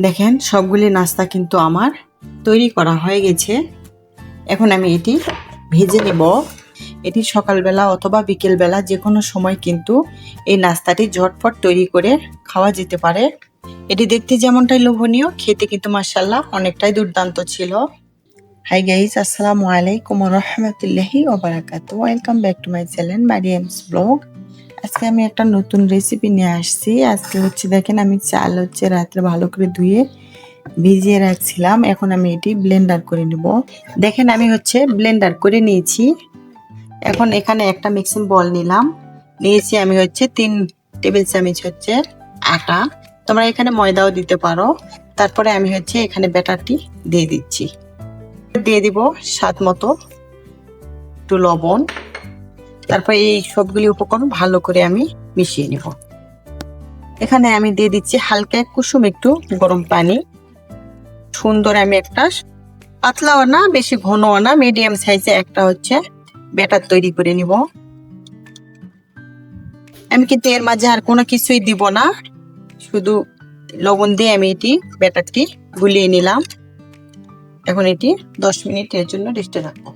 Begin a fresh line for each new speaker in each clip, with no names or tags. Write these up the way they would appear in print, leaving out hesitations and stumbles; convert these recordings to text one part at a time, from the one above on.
দেখেন সবগুলি নাস্তা কিন্তু আমার তৈরি করা হয়ে গেছে। এখন আমি এটি ভেজে নেব। এটি সকালবেলা অথবা বিকেলবেলা যে কোনো সময় কিন্তু এই নাস্তাটি ঝটপট তৈরি করে খাওয়া যেতে পারে। এটি দেখতে যেমনটাই লোভনীয়, খেতে কিন্তু মাশাআল্লাহ অনেকটাই দুর্দান্ত ছিল। হাই গাইস, আসসালামু আলাইকুম ওয়া রাহমাতুল্লাহি ওয়া বারাকাতুহু। Welcome back to my channel Mariam's blog. আজকে আমি একটা নতুন রেসিপি নিয়ে আসছি। আজকে দেখেন আমি চাল রাত্রে ভালো করে ধুয়ে ভিজিয়ে রাখছিলাম। এখন আমি এটি ব্লেন্ডার করে নেব। দেখেন আমি ব্লেন্ডার করে নিয়েছি। এখন এখানে একটা মিক্সিং বল নিয়েছি আমি 3 টেবিল চামচ আটা। তোমরা এখানে ময়দাও দিতে পারো। তারপরে আমি এখানে ব্যাটারটি দিয়ে দিচ্ছি। দিয়ে দিব স্বাদ মতো একটু লবণ। তারপর এই সবগুলি উপকরণ ভালো করে আমি মিশিয়ে নিব। এখানে আমি দিয়ে দিচ্ছি হালকা কুসুম একটু গরম পানি। সুন্দর আমি একটা পাতলাও না বেশি ঘনও না, মিডিয়াম সাইজে একটা ব্যাটার তৈরি করে নিব। আমি কিন্তু এর মাঝে আর কোনো কিছুই দিব না, শুধু লবণ দিয়ে আমি এটি ব্যাটারটি গুলিয়ে নিলাম। এখন এটি 10 মিনিটের জন্য রেস্টে রাখবো।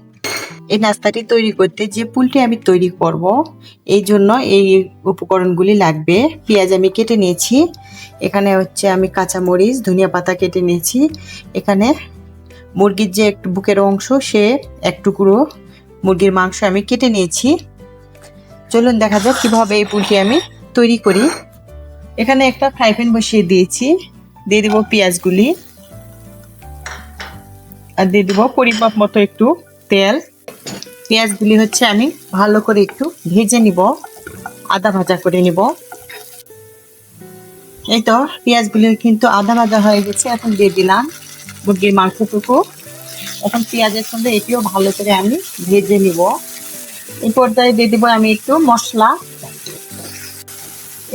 এই নাস্তাটি তৈরি করতে যে পুলটি আমি তৈরি করব, এই জন্য এই উপকরণগুলি লাগবে। পেঁয়াজ আমি কেটে নিয়েছি। এখানে আমি কাঁচামরিচ, ধনিয়া পাতা কেটে নিয়েছি। এখানে মুরগির যে একটু বুকের অংশ, সে এক টুকরো মুরগির মাংস আমি কেটে নিয়েছি। চলুন দেখা যাক কিভাবে এই পুলটি আমি তৈরি করি। এখানে একটা ফ্রাই প্যান বসিয়ে দিয়েছি। দিয়ে দিব পেঁয়াজগুলি আর দিয়ে দিব পরিমাপ মতো একটু তেল। পেঁয়াজগুলি আমি ভালো করে একটু ভেজে নিব, আদা ভাজা করে নিব। এই তো পেঁয়াজগুলি কিন্তু আদা ভাজা হয়ে গেছে। এখন দিয়ে দিলাম মুরগির মাংসটুকু। এখন পেঁয়াজের সঙ্গে এটিও ভালো করে আমি ভেজে নিব। এই পর্যায়ে দিয়ে দিব আমি একটু মশলা।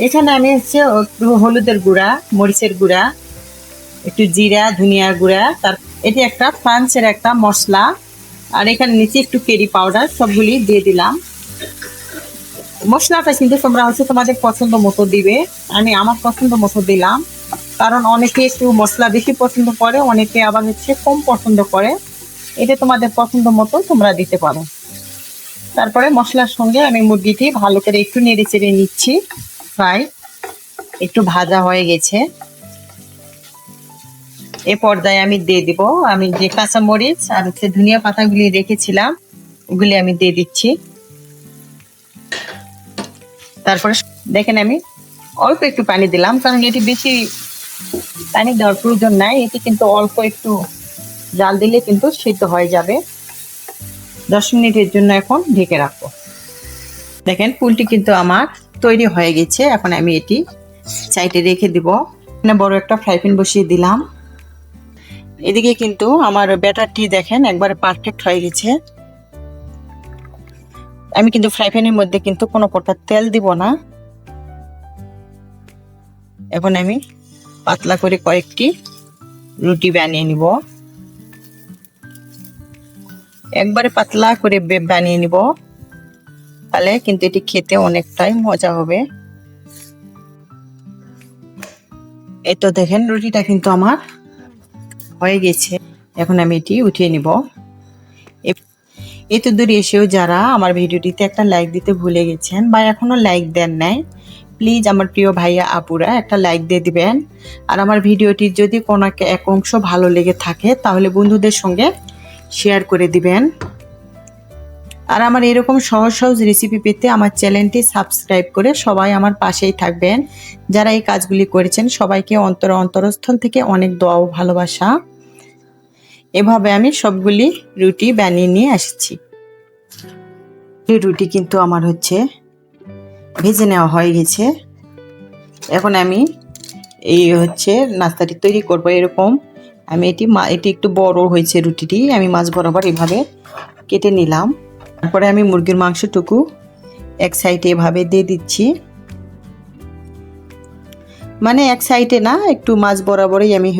এখানে আমি একটু হলুদের গুঁড়া, মরিচের গুঁড়া, একটু জিরা, ধনিয়ার গুঁড়া, এটি একটা ফ্রান্সের একটা মশলা। আর এখানে নিচে একটু কারি পাউডার, সবগুলি দিয়ে দিলাম। মশলাটা কিন্তু তোমরা তোমাদের পছন্দ মতো দিবে। আমি আমার পছন্দ মতো দিলাম, কারণ অনেকে একটু মশলা বেশি পছন্দ করে, অনেকে আবার কম পছন্দ করে। এটা তোমাদের পছন্দ মতো তোমরা দিতে পারো। তারপরে মশলার সঙ্গে আমি মুরগিটি ভালো করে একটু নেড়ে চেড়ে নিচ্ছি। প্রায় একটু ভাজা হয়ে গেছে। এ পর্যায়ে আমি দিয়ে দিব আমি যে কাঁচামরিচ আর ধনিয়া পাতাগুলি রেখেছিলাম, ওগুলি আমি দিয়ে দিচ্ছি। তারপরে দেখেন আমি অল্প একটু পানি দিলাম, কারণ এটি বেশি পানি দেওয়ার প্রয়োজন নাই। এটি কিন্তু অল্প একটু জাল দিলে কিন্তু সিদ্ধ হয়ে যাবে। 10 মিনিটের জন্য এখন ঢেকে রাখবো। দেখেন পুলটি কিন্তু আমার তৈরি হয়ে গেছে। এখন আমি এটি সাইডে রেখে দিব। এখানে বড় একটা ফ্রাই প্যান বসিয়ে দিলাম। এদিকে কিন্তু আমার ব্যাটারটি দেখেন একবারে পারফেক্ট হয়ে গেছে। আমি কিন্তু ফ্রাই প্যানের মধ্যে কিন্তু কোনো প্রকার তেল দিব না। এখন আমি পাতলা করে কয়েকটি রুটি বানিয়ে নিব। একবারে পাতলা করে বানিয়ে নিব, তাহলে কিন্তু এটি খেতে অনেকটাই মজা হবে। এই তো দেখেন রুটিটা কিন্তু আমার হয়ে গেছে। এখন আমি এটি উঠিয়ে নিব। এত দূরে এসেও যারা আমার ভিডিওটিতে একটা লাইক দিতে ভুলে গেছেন বা এখনো লাইক দেন নাই, প্লিজ আমার প্রিয় ভাইয়া আপুরা একটা লাইক দিয়ে দিবেন। আর আমার ভিডিওটির যদি কোনো এক অংশ ভালো লেগে থাকে, তাহলে বন্ধুদের সঙ্গে শেয়ার করে দিবেন। আর আমার এরকম সহজ সহজ রেসিপি পেতে আমার চ্যানেলটি সাবস্ক্রাইব করে সবাই আমার পাশেই থাকবেন। যারা এই কাজগুলি করেছেন সবাইকে অন্তরস্থল থেকে অনেক দোয়া ও ভালোবাসা। এভাবে আমি সবগুলি রুটি বানিয়ে নিয়ে আসছি। এই রুটি কিন্তু আমার ভেজে নেওয়া হয়ে গেছে। এখন আমি এই নাস্তাটি তৈরি করব। এরকম আমি এটি একটু বড় হয়েছে রুটিটি, আমি মাছ বরাবর এভাবে কেটে নিলাম। তারপরে আমি মুরগির মাংসটুকু এক সাইডে এভাবে দিয়ে দিচ্ছি, মানে এক সাইডে না, একটু মাছ বরাবরই আমি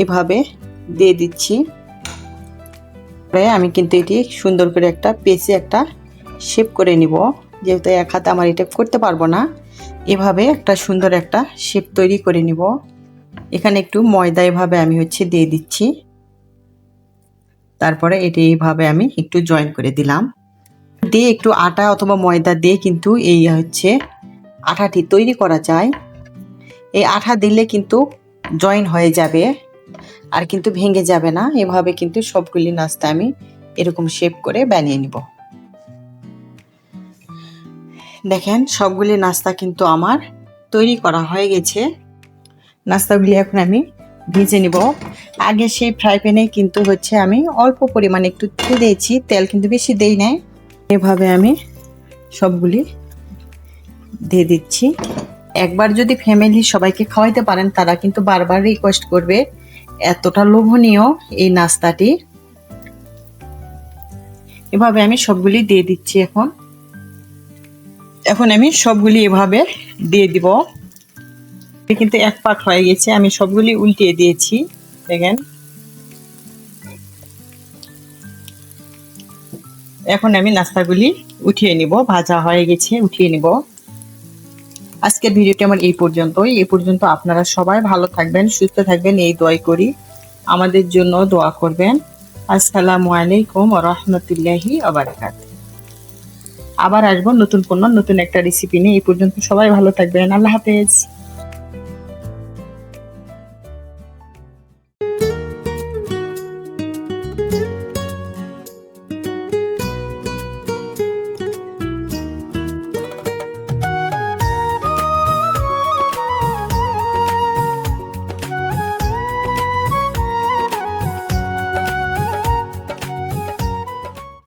এভাবে দিয়ে দিচ্ছি। আমি কিন্তু এটি সুন্দর করে একটা পেঁচে একটা শেপ করে নিব। যেহেতু এক হাতে আমার এটা করতে পারবো না, এভাবে একটা সুন্দর একটা শেপ তৈরি করে নিব। এখানে একটু ময়দা এভাবে আমি দিয়ে দিচ্ছি। তারপরে এটি এইভাবে আমি একটু জয়েন করে দিলাম। দিয়ে একটু আটা অথবা ময়দা দিয়ে কিন্তু এই আঠাটি তৈরি করা যায়। এই আঠা দিলে কিন্তু জয়েন হয়ে যাবে আর কিন্তু ভেঙে যাবে না। এভাবে কিন্তু সবগুলি নাস্তা আমি এরকম শেপ করে বানিয়ে নিব। দেখেন সবগুলি নাস্তা কিন্তু আমার তৈরি করা হয়ে গেছে। নাস্তাগুলি এখন আমি ভেজে নিব। আগে সেই ফ্রাই প্যানে কিন্তু আমি অল্প পরিমাণে একটু তেল দিয়েছি, তেল কিন্তু বেশি দেই নাই। এভাবে আমি সবগুলি দিয়ে দিচ্ছি। একবার যদি ফ্যামিলি সবাইকে খাওয়াইতে পারেন তারা কিন্তু বারবার রিকোয়েস্ট করবে, এতটা লোভনীয় এই নাস্তাটি। এভাবে আমি সবগুলি দিয়ে দিচ্ছি। এখন আমি সবগুলি এভাবে দিয়ে দিব। কিন্তু এক পাক হয়ে গেছে, আমি সবগুলি উল্টিয়ে দিয়েছি। দেখেন এখন আমি নাস্তাগুলি উঠিয়ে নিব। ভাজা হয়ে গেছে, উঠিয়ে নিব। আজকের ভিডিওটি আমার এই পর্যন্ত। আপনারা সবাই ভালো থাকবেন, সুস্থ থাকবেন এই দোয়াই করি। আমাদের জন্য দোয়া করবেন। আসসালামু আলাইকুম ওয়া রাহমাতুল্লাহি ওয়া বারাকাতুহু। আবার আসবো নতুন একটা রেসিপি নিয়ে। এই পর্যন্ত সবাই ভালো থাকবেন। আল্লাহ হাফেজ।